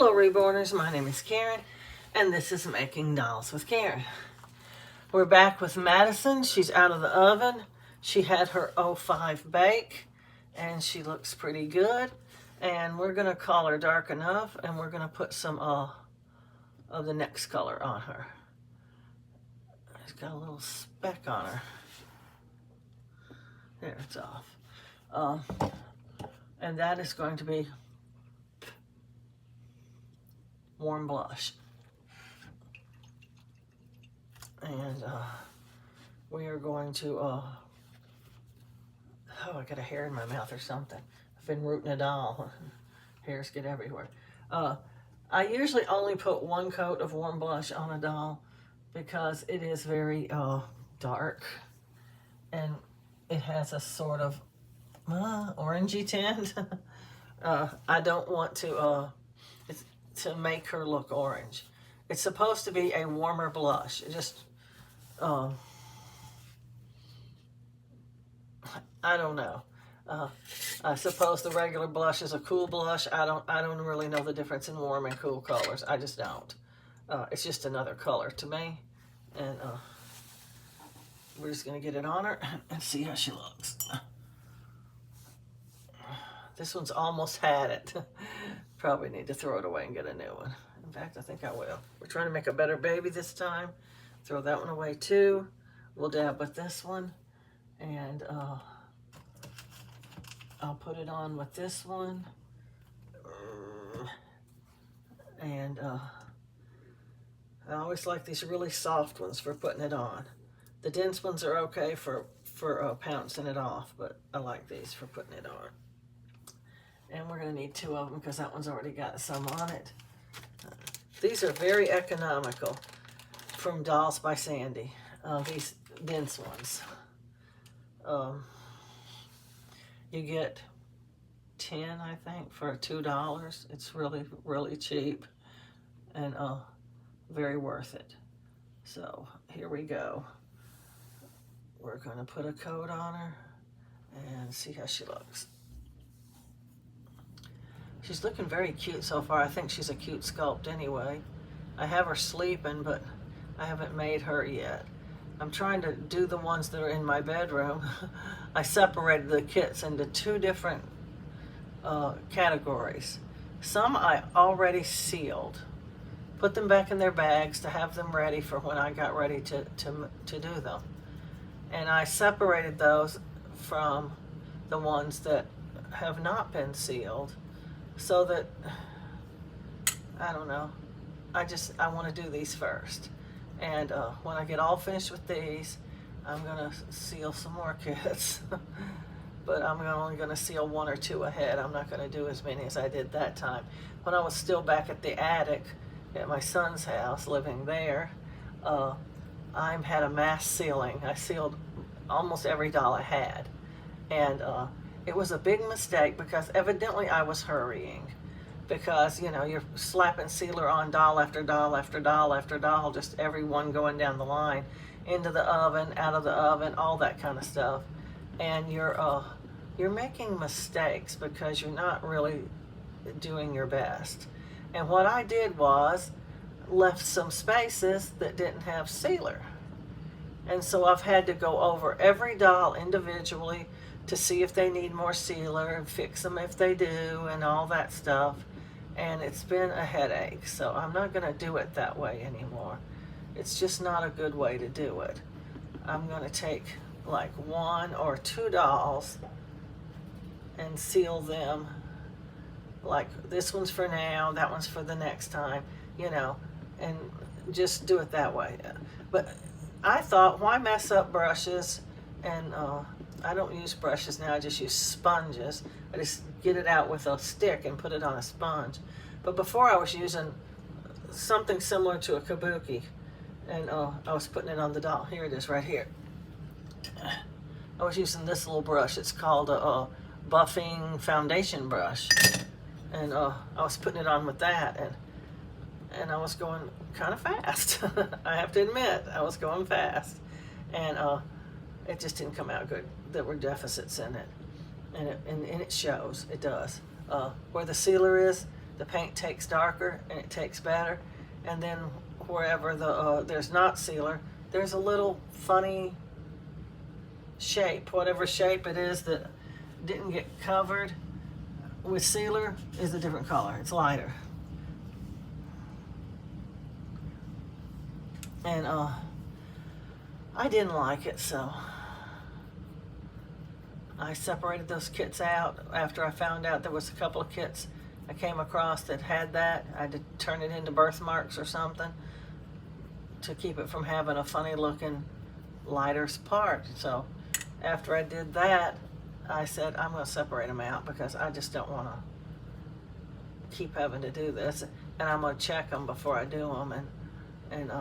Hello Reborners, my name is Karen, and this is Making Dolls with Karen. We're back with Madison. She's out of the oven. She had her 05 bake, and she looks pretty good. And we're going to color dark enough, and we're going to put some of the next color on her. She's got a little speck on her. There, it's off. And that is going to be warm blush. And we are going to, oh, I got a hair in my mouth or something. I've been rooting a doll. Hairs get everywhere. I usually only put one coat of warm blush on a doll because it is very dark. And it has a sort of orangey tint. I don't want to make her look orange. It's supposed to be a warmer blush. It just, I don't know. I suppose the regular blush is a cool blush. I don't really know the difference in warm and cool colors. I just don't. It's just another color to me. And we're just gonna get it on her and see how she looks. This one's almost had it. Probably need to throw it away and get a new one. In fact, I think I will. We're trying to make a better baby this time. Throw that one away too. We'll dab with this one. And I'll put it on with this one. And I always like these really soft ones for putting it on. The dense ones are okay for pouncing it off, but I like these for putting it on. And we're going to need two of them because that one's already got some on it. These are very economical from Dolls by Sandy, these dense ones. You get 10, I think, for $2. It's really, really cheap and very worth it. So here we go. We're going to put a coat on her and see how she looks. She's looking very cute so far. I think she's a cute sculpt anyway. I have her sleeping, but I haven't made her yet. I'm trying to do the ones that are in my bedroom. I separated the kits into two different categories. Some I already sealed. Put them back in their bags to have them ready for when I got ready to do them. And I separated those from the ones that have not been sealed. So that, I don't know, I want to do these first. And when I get all finished with these, I'm going to seal some more kits. But I'm only going to seal one or two ahead. I'm not going to do as many as I did that time. When I was still back at the attic at my son's house, living there, I had a mass sealing. I sealed almost every doll I had. And it was a big mistake because evidently I was hurrying. Because, you know, you're slapping sealer on doll after doll after doll after doll, just every one going down the line, into the oven, out of the oven, all that kind of stuff. And you're making mistakes because you're not really doing your best. And what I did was left some spaces that didn't have sealer. And so I've had to go over every doll individually to see if they need more sealer and fix them if they do and all that stuff. And it's been a headache, so I'm not going to do it that way anymore. It's just not a good way to do it. I'm going to take like one or two dolls and seal them. Like this one's for now, that one's for the next time, you know, and just do it that way. But I thought, why mess up brushes? And I don't use brushes now, I just use sponges. I just get it out with a stick and put it on a sponge. But before I was using something similar to a kabuki, and I was putting it on the doll. Here it is right here. I was using this little brush. It's called a buffing foundation brush. And I was putting it on with that, and I was going kind of fast. I have to admit, I was going fast. And it just didn't come out good. There were deficits in it. And it shows, it does. Where the sealer is, the paint takes darker and it takes better. And then wherever there's not sealer, there's a little funny shape, whatever shape it is that didn't get covered with sealer is a different color. It's lighter. And I didn't like it, so I separated those kits out after I found out there was a couple of kits I came across that had that. I had to turn it into birthmarks or something to keep it from having a funny looking lighter part. So after I did that, I said I'm going to separate them out because I just don't want to keep having to do this, and I'm going to check them before I do them, and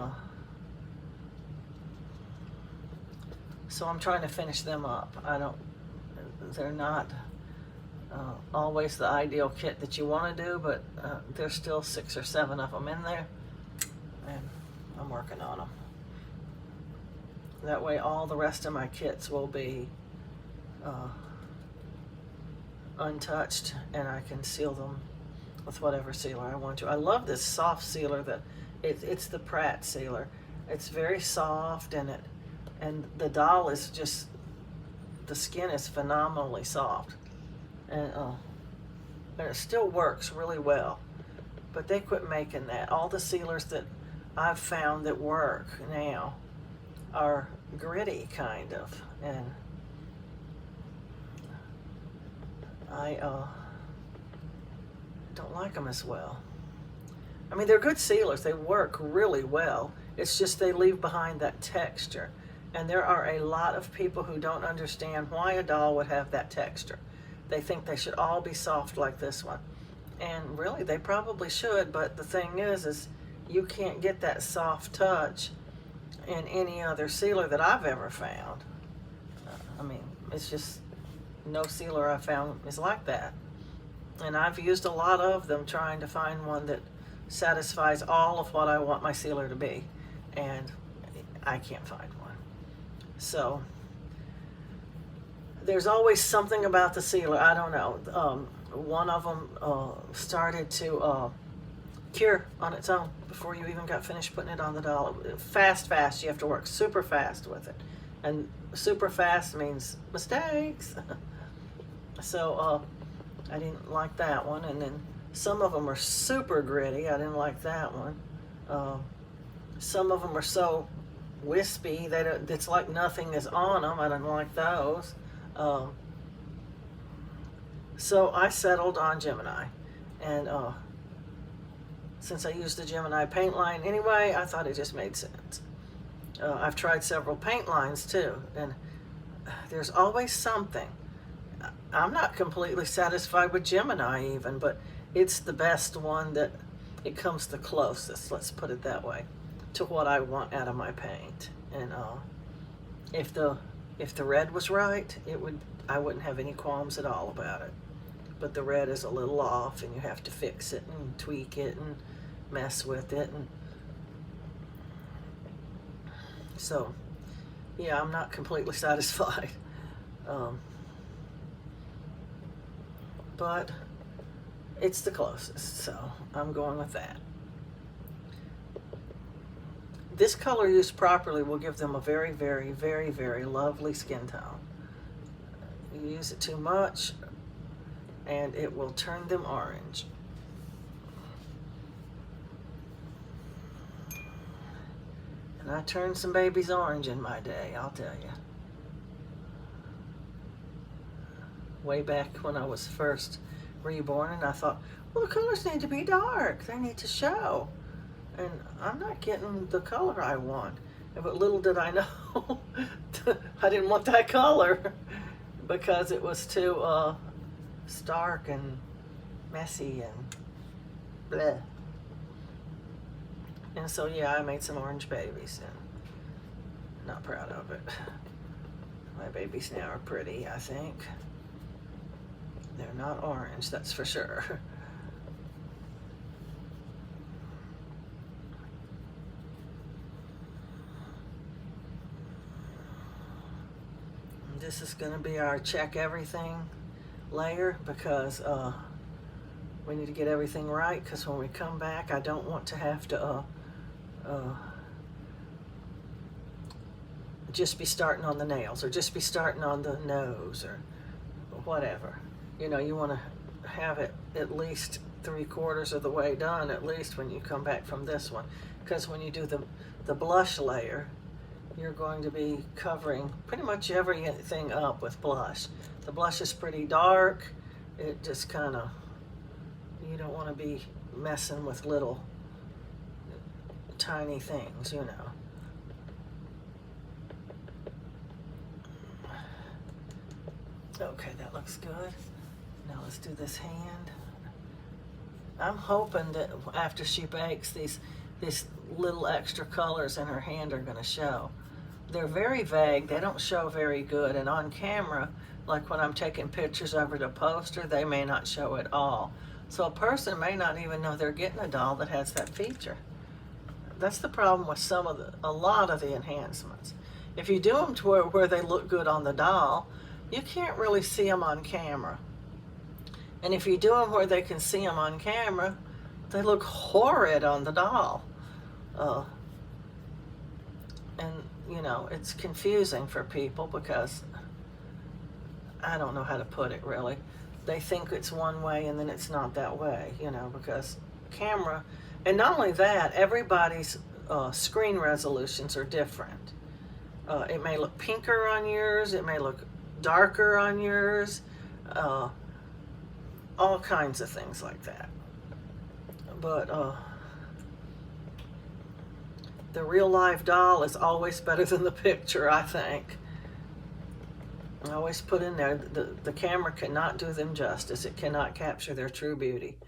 so I'm trying to finish them up. They're not always the ideal kit that you want to do, but there's still 6 or 7 of them in there, and I'm working on them. That way all the rest of my kits will be untouched, and I can seal them with whatever sealer I want to. I love this soft sealer that it's the Pratt sealer. It's very soft, and the doll is just, the skin is phenomenally soft, and it still works really well. But they quit making that. All the sealers that I've found that work now are gritty kind of, and I don't like them as well. I mean, they're good sealers. They work really well. It's just they leave behind that texture. And there are a lot of people who don't understand why a doll would have that texture. They think they should all be soft like this one. And really, they probably should, but the thing is you can't get that soft touch in any other sealer that I've ever found. I mean, it's just, no sealer I've found is like that. And I've used a lot of them trying to find one that satisfies all of what I want my sealer to be, and I can't find one. So there's always something about the sealer. I don't know. One of them started to cure on its own before you even got finished putting it on the doll. Fast. You have to work super fast with it, and super fast means mistakes. So I didn't like that one. And then some of them are super gritty. I didn't like that one. Some of them are so wispy that it's like nothing is on them. I didn't like those. So I settled on Gemini, and since I used the Gemini paint line anyway, I thought it just made sense. I've tried several paint lines too, and there's always something. I'm not completely satisfied with Gemini even, but it's the best one that it comes the closest, let's put it that way, to what I want out of my paint. And if the red was right, I wouldn't have any qualms at all about it. But the red is a little off, and you have to fix it and tweak it and mess with it, and so yeah, I'm not completely satisfied. But it's the closest, so I'm going with that. This color used properly will give them a very, very, very, very lovely skin tone. You use it too much, and it will turn them orange. And I turned some babies orange in my day, I'll tell you. Way back when I was first reborn, and I thought, well, the colors need to be dark. They need to show. And I'm not getting the color I want. But little did I know, I didn't want that color because it was too stark and messy and bleh. And so yeah, I made some orange babies, and not proud of it. My babies now are pretty, I think. They're not orange, that's for sure. This is going to be our check everything layer because We need to get everything right, because when we come back, I don't want to have to just be starting on the nails, or just be starting on the nose, or whatever. You know, you want to have it at least 3/4 of the way done, at least, when you come back from this one. Because when you do the blush layer, you're going to be covering pretty much everything up with blush. The blush is pretty dark. It just kind of, you don't want to be messing with little tiny things, you know. Okay, that looks good. Now let's do this hand. I'm hoping that after she bakes, these little extra colors in her hand are going to show. They're very vague. They don't show very good. And on camera, like when I'm taking pictures of her to post her, they may not show at all. So a person may not even know they're getting a doll that has that feature. That's the problem with a lot of the enhancements. If you do them to where they look good on the doll, you can't really see them on camera. And if you do them where they can see them on camera, they look horrid on the doll. And, you know, it's confusing for people because I don't know how to put it really. They think it's one way and then it's not that way, you know, because camera, and not only that, everybody's screen resolutions are different. It may look pinker on yours, it may look darker on yours, all kinds of things like that. But the real live doll is always better than the picture, I think. I always put in there, the camera cannot do them justice. It cannot capture their true beauty.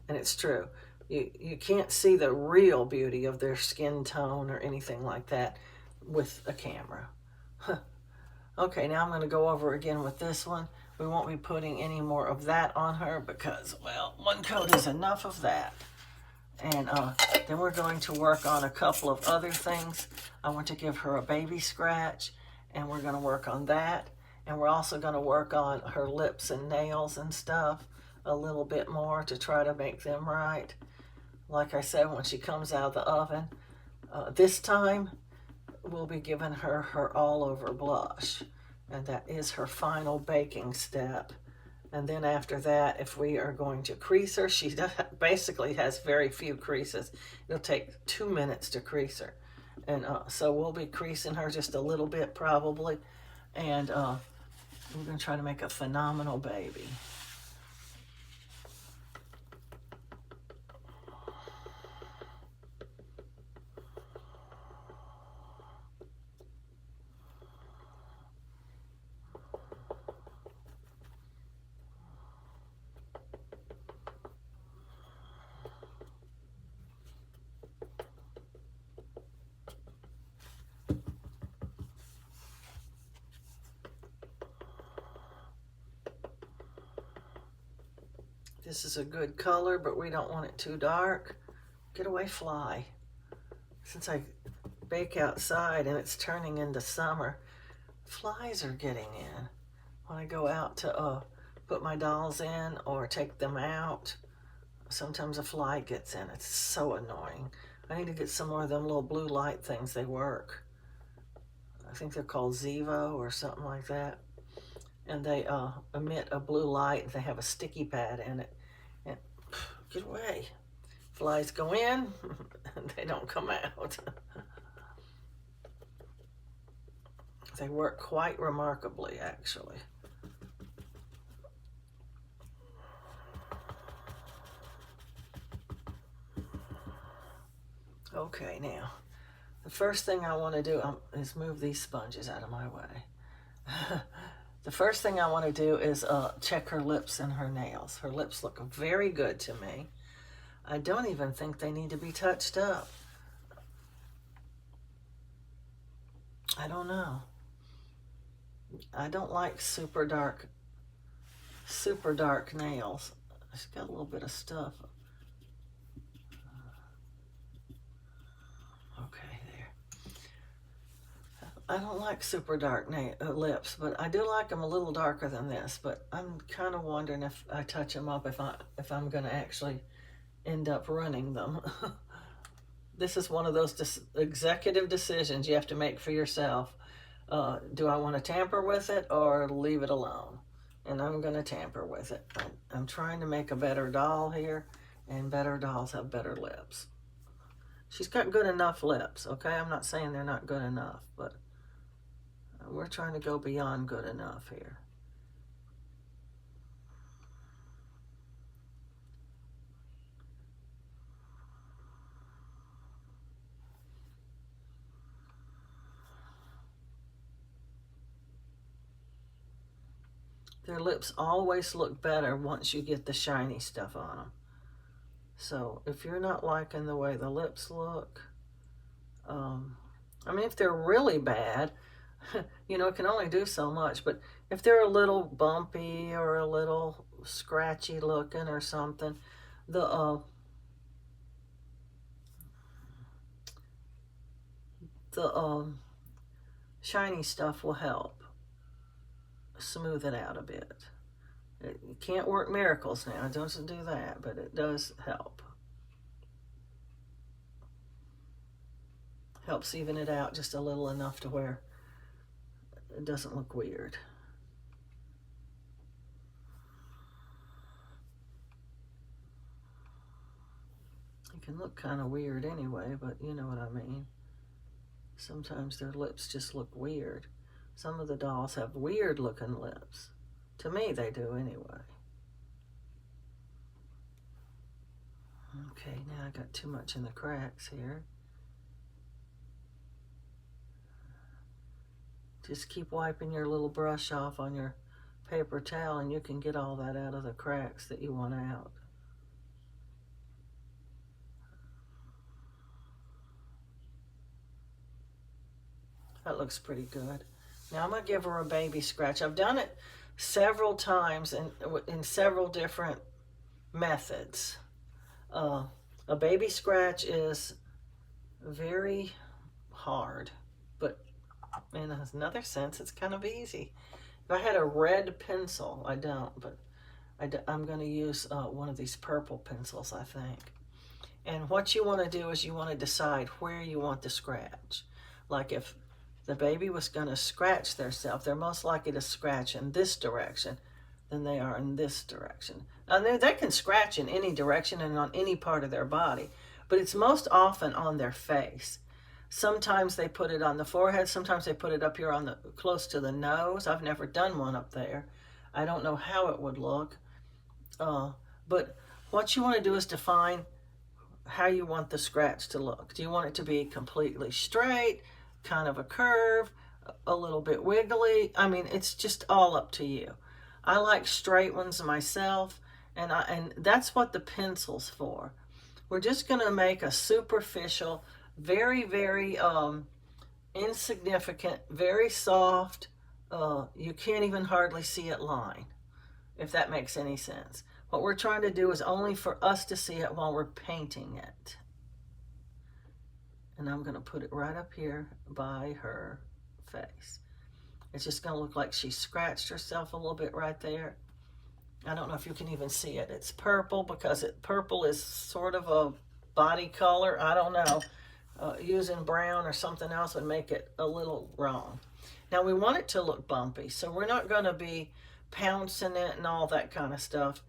And it's true. You can't see the real beauty of their skin tone or anything like that with a camera. Okay, now I'm going to go over again with this one. We won't be putting any more of that on her because, well, one coat is enough of that. And then we're going to work on a couple of other things. I want to give her a baby scratch, and we're going to work on that. And we're also going to work on her lips and nails and stuff a little bit more to try to make them right. Like I said, when she comes out of the oven, this time we'll be giving her her all-over blush. And that is her final baking step. And then after that, if we are going to crease her, she basically has very few creases. It'll take 2 minutes to crease her. And so we'll be creasing her just a little bit probably. And we're going to try to make a phenomenal baby. This is a good color, but we don't want it too dark. Get away, fly. Since I bake outside and it's turning into summer, flies are getting in. When I go out to put my dolls in or take them out, sometimes a fly gets in. It's so annoying. I need to get some more of them little blue light things. They work. I think they're called Zevo or something like that. And they emit a blue light. They have a sticky pad in it. And get away. Flies go in, and they don't come out. They work quite remarkably, actually. Okay, now, the first thing I want to do is move these sponges out of my way. The first thing I want to do is check her lips and her nails. Her lips look very good to me. I don't even think they need to be touched up. I don't know. I don't like super dark nails. She's got a little bit of stuff. Okay, there. I don't like super dark lips, but I do like them a little darker than this. But I'm kind of wondering if I touch them up, if I'm going to actually end up running them. This is one of those executive decisions you have to make for yourself. Do I want to tamper with it or leave it alone? And I'm going to tamper with it. I'm trying to make a better doll here, and better dolls have better lips. She's got good enough lips, okay? I'm not saying they're not good enough, but we're trying to go beyond good enough here. Their lips always look better once you get the shiny stuff on them. So if you're not liking the way the lips look, I mean, if they're really bad, you know, it can only do so much. But if they're a little bumpy or a little scratchy looking or something, the shiny stuff will help smooth it out a bit. It can't work miracles now. It doesn't do that, but it does help. Helps even it out just a little enough to where it doesn't look weird. It can look kind of weird anyway, but you know what I mean. Sometimes their lips just look weird. Some of the dolls have weird looking lips. To me, they do anyway. Okay, now I got too much in the cracks here. Just keep wiping your little brush off on your paper towel and you can get all that out of the cracks that you want out. That looks pretty good. Now I'm going to give her a baby scratch. I've done it several times in several different methods. A baby scratch is very hard, but in another sense, it's kind of easy. If I had a red pencil, I don't, but I'm going to use one of these purple pencils, I think. And what you want to do is you want to decide where you want the scratch. Like if the baby was going to scratch themselves, they're most likely to scratch in this direction than they are in this direction. Now, they can scratch in any direction and on any part of their body, but it's most often on their face. Sometimes they put it on the forehead. Sometimes they put it up here on close to the nose. I've never done one up there. I don't know how it would look. But what you want to do is define how you want the scratch to look. Do you want it to be completely straight, kind of a curve, a little bit wiggly? I mean, it's just all up to you. I like straight ones myself, and that's what the pencil's for. We're just going to make a superficial, very, very insignificant, very soft, you can't even hardly see it line, if that makes any sense. What we're trying to do is only for us to see it while we're painting it. And I'm going to put it right up here by her face. It's just going to look like she scratched herself a little bit right there. I don't know if you can even see it. It's purple because purple is sort of a body color. I don't know. Using brown or something else would make it a little wrong. Now we want it to look bumpy, so we're not going to be pouncing it and all that kind of stuff.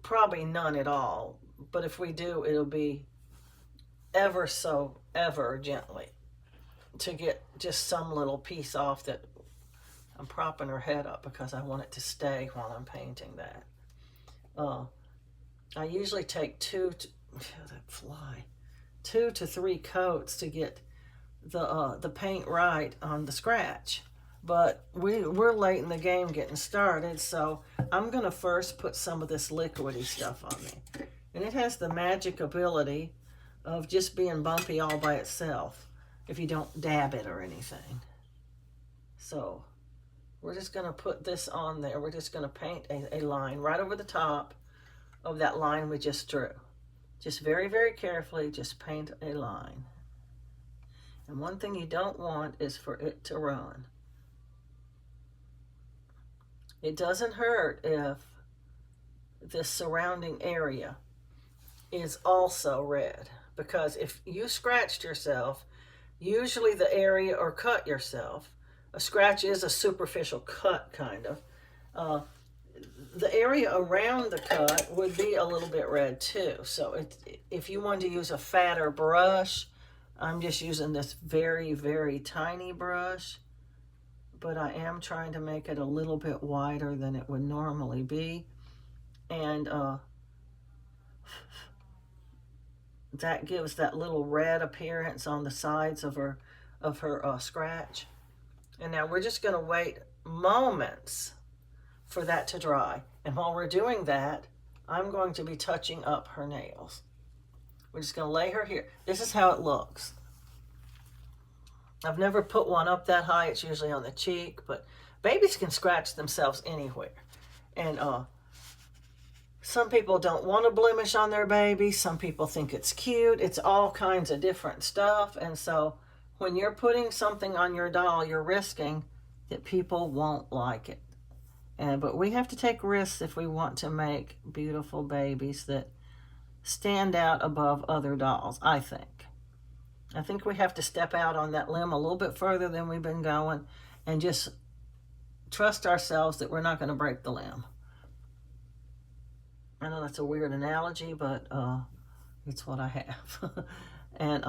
Probably none at all, but if we do, it'll be ever so ever gently to get just some little piece off that I'm propping her head up because I want it to stay while I'm painting that. I usually take 2 to 3 coats to get the paint right on the scratch. But we're late in the game getting started, so I'm going to first put some of this liquidy stuff on me. And it has the magic ability of just being bumpy all by itself if you don't dab it or anything. So we're just going to put this on there. We're just going to paint a line right over the top of that line we just drew. Just very, very carefully, just paint a line. And one thing you don't want is for it to run. It doesn't hurt if this surrounding area is also red, because if you scratched yourself, usually the area, or cut yourself, a scratch is a superficial cut kind of, the area around the cut would be a little bit red too. So if you want to use a fatter brush, I'm just using this very, very tiny brush, but I am trying to make it a little bit wider than it would normally be. And that gives that little red appearance on the sides of her scratch. And now we're just going to wait moments for that to dry. And while we're doing that, I'm going to be touching up her nails. We're just going to lay her here. This is how it looks. I've never put one up that high. It's usually on the cheek, but babies can scratch themselves anywhere. And some people don't want a blemish on their baby. Some people think it's cute. It's all kinds of different stuff. And so when you're putting something on your doll, you're risking that people won't like it. But we have to take risks if we want to make beautiful babies that stand out above other dolls, I think. I think we have to step out on that limb a little bit further than we've been going and just trust ourselves that we're not going to break the limb. I know that's a weird analogy, but it's what I have. And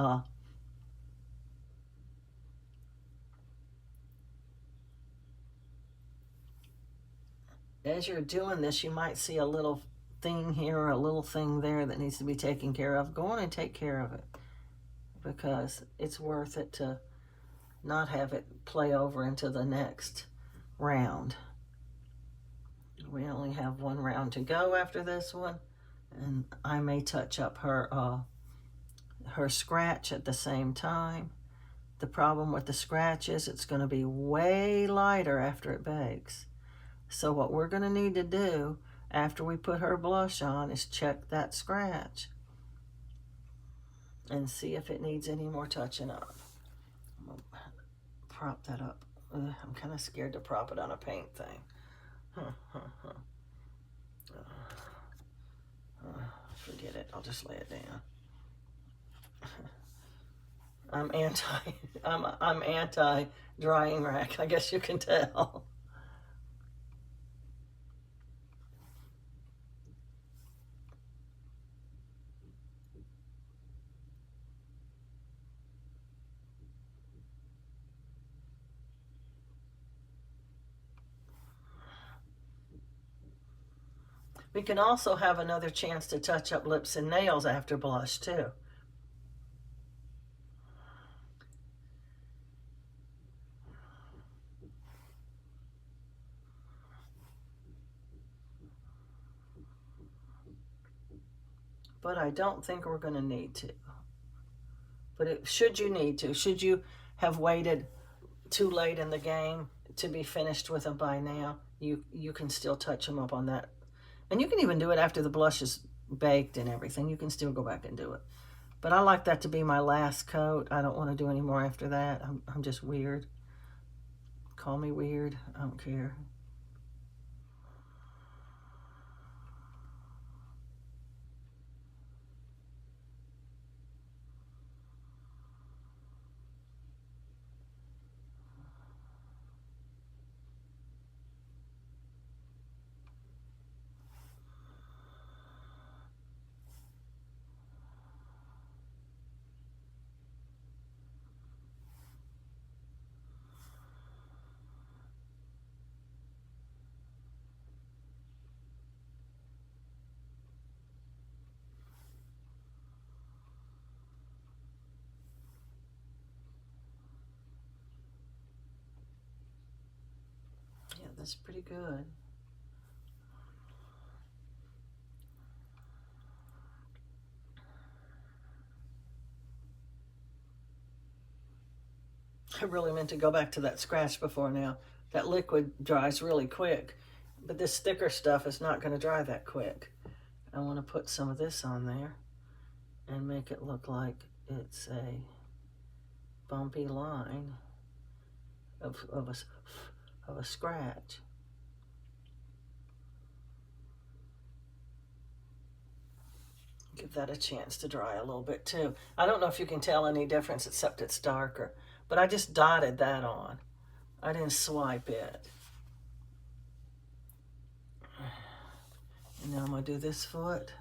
as you're doing this, you might see a little thing here or a little thing there that needs to be taken care of. Go on and take care of it, because it's worth it to not have it play over into the next round. We only have one round to go after this one, and I may touch up her scratch at the same time. The problem with the scratch is it's going to be way lighter after it bakes. So what we're going to need to do after we put her blush on is check that scratch and see if it needs any more touching up. I'm going to prop that up. I'm kind of scared to prop it on a paint thing. Forget it. I'll just lay it down. I'm anti drying rack. I guess you can tell. We can also have another chance to touch up lips and nails after blush too. But I don't think we're going to need to. But should you need to, should you have waited too late in the game to be finished with them by now, you can still touch them up on that. And you can even do it after the blush is baked and everything. You can still go back and do it. But I like that to be my last coat. I don't want to do any more after that. I'm just weird. Call me weird. I don't care. Yeah, that's pretty good. I really meant to go back to that scratch before now. That liquid dries really quick, but this thicker stuff is not going to dry that quick. I want to put some of this on there and make it look like it's a bumpy line of a scratch. Give that a chance to dry a little bit too. I don't know if you can tell any difference except it's darker, but I just dotted that on. I didn't swipe it. And now I'm going to do this foot.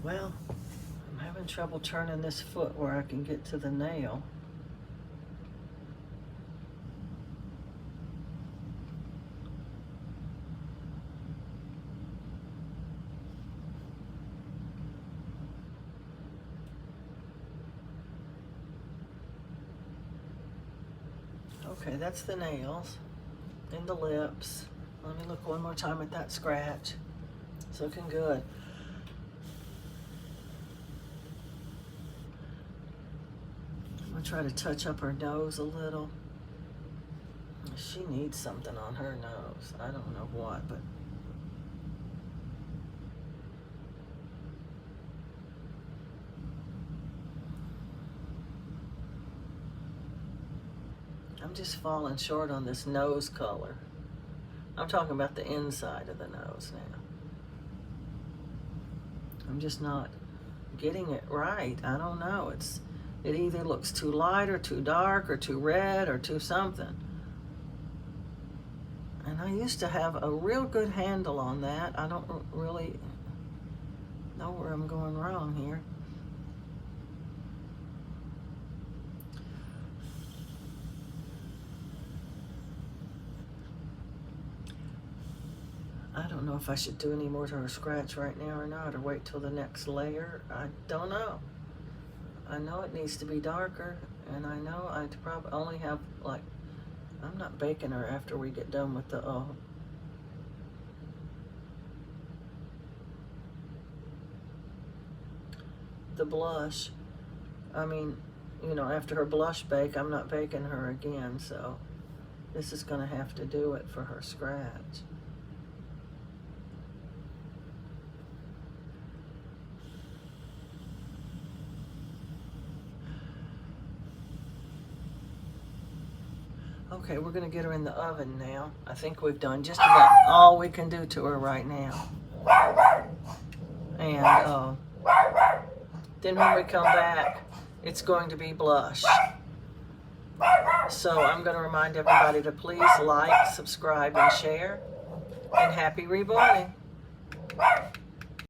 Well, I'm having trouble turning this foot where I can get to the nail. Okay, that's the nails and the lips. Let me look one more time at that scratch. It's looking good. I'm gonna try to touch up her nose a little. She needs something on her nose. I don't know what, but I'm just falling short on this nose color. I'm talking about the inside of the nose now. I'm just not getting it right. I don't know. It either looks too light or too dark or too red or too something. And I used to have a real good handle on that. I don't really know where I'm going wrong here. I don't know if I should do any more to her scratch right now or not, or wait till the next layer. I don't know. I know it needs to be darker, and I know I'd probably only have, like, I'm not baking her after we get done with the blush. I mean, you know, after her blush bake, I'm not baking her again, so this is gonna have to do it for her scratch. Okay, we're gonna get her in the oven now. I think we've done just about all we can do to her right now. And then when we come back, it's going to be blush. So I'm gonna remind everybody to please like, subscribe, and share. And happy rebooting.